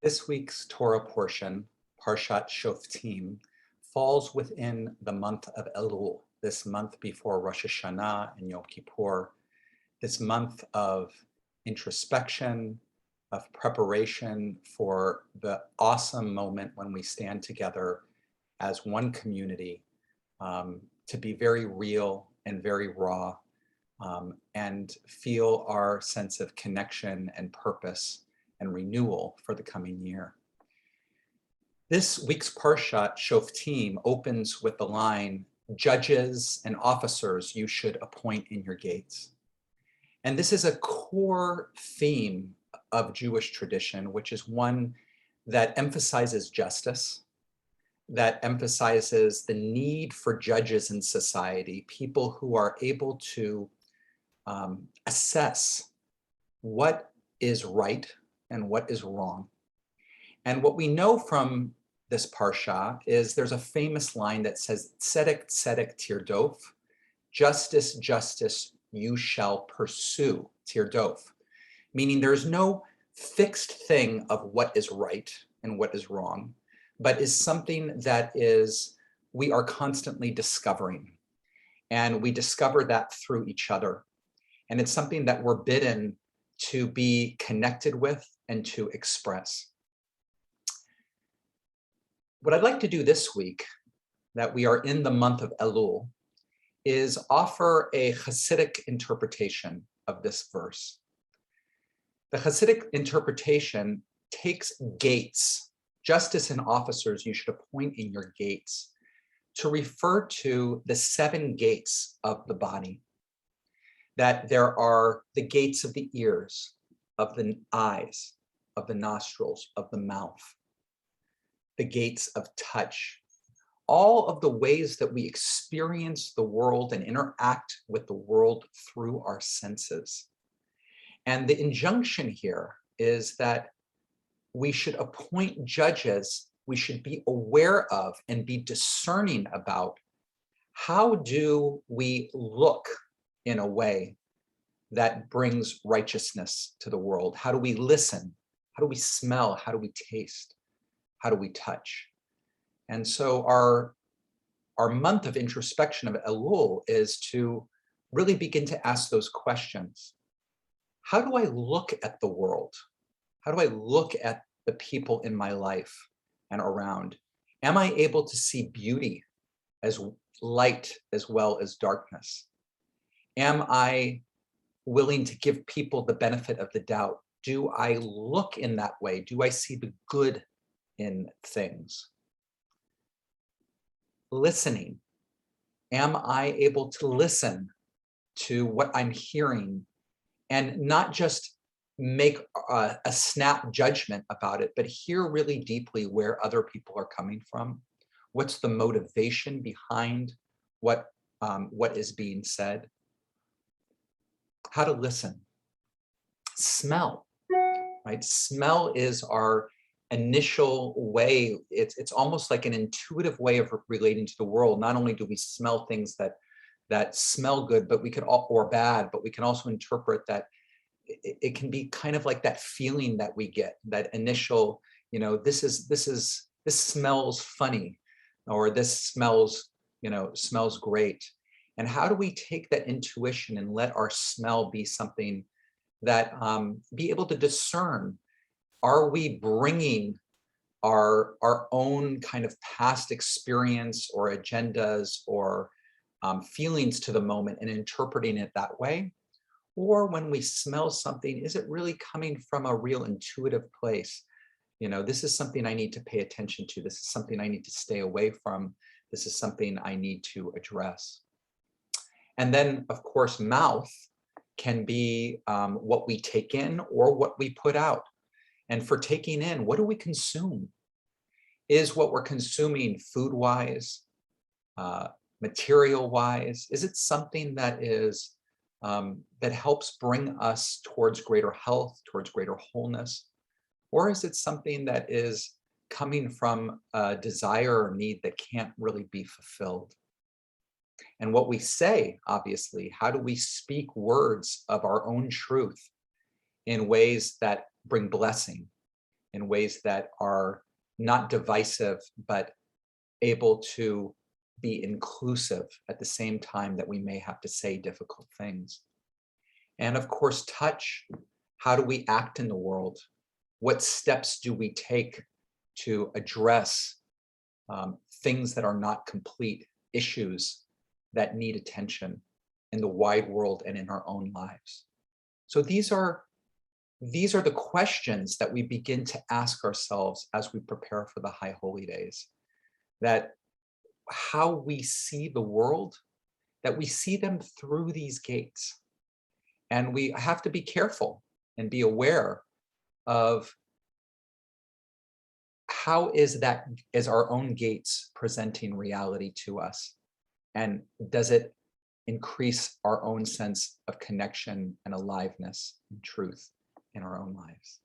This week's Torah portion, Parshat Shoftim, falls within the month of Elul, this month before Rosh Hashanah and Yom Kippur, this month of introspection, of preparation for the awesome moment when we stand together as one community to be very real and very raw and feel our sense of connection and purpose and renewal for the coming year. This week's Parshat Shoftim opens with the line, "Judges and officers you should appoint in your gates." And this is a core theme of Jewish tradition, which is one that emphasizes justice, that emphasizes the need for judges in society, people who are able to assess what is right and what is wrong. And what we know from this parsha is there's a famous line that says, "Tzedek, tzedek, tirdof," justice, justice, you shall pursue, tirdof, meaning there's no fixed thing of what is right and what is wrong, but is something that we are constantly discovering. And we discover that through each other. And it's something that we're bidden to be connected with and to express. What I'd like to do this week, that we are in the month of Elul, is offer a Hasidic interpretation of this verse. The Hasidic interpretation takes gates, justice and officers you should appoint in your gates, to refer to the 7 gates of the body. That there are the gates of the ears, of the eyes, of the nostrils, of the mouth, the gates of touch, all of the ways that we experience the world and interact with the world through our senses. And the injunction here is that we should appoint judges, we should be aware of and be discerning about how do we look in a way that brings righteousness to the world? How do we listen? How do we smell? How do we taste? How do we touch? And so our month of introspection of Elul is to really begin to ask those questions. How do I look at the world? How do I look at the people in my life and around? Am I able to see beauty as light as well as darkness? Am I willing to give people the benefit of the doubt? Do I look in that way? Do I see the good in things? Listening. Am I able to listen to what I'm hearing and not just make a snap judgment about it, but hear really deeply where other people are coming from? What's the motivation behind what is being said? How to listen. Smell, right? Smell is our initial way. It's almost like an intuitive way of relating to the world. Not only do we smell things that smell good, but we could or bad, but we can also interpret that it can be kind of like that feeling that we get, that initial, this smells funny, or this smells great. And how do we take that intuition and let our smell be something that be able to discern? Are we bringing our own kind of past experience or agendas or feelings to the moment and interpreting it that way? Or when we smell something, is it really coming from a real intuitive place? This is something I need to pay attention to. This is something I need to stay away from. This is something I need to address. And then, of course, mouth can be what we take in or what we put out. And for taking in, what do we consume? Is what we're consuming food-wise, material-wise? Is it something that is that helps bring us towards greater health, towards greater wholeness? Or is it something that is coming from a desire or need that can't really be fulfilled? And what we say, obviously, how do we speak words of our own truth in ways that bring blessing, in ways that are not divisive, but able to be inclusive at the same time that we may have to say difficult things. And of course, touch. How do we act in the world? What steps do we take to address things that are not complete, issues that need attention in the wide world and in our own lives? So these are the questions that we begin to ask ourselves as we prepare for the High Holy Days. That how we see the world, that we see them through these gates. And we have to be careful and be aware of how is our own gates presenting reality to us? And does it increase our own sense of connection and aliveness and truth in our own lives?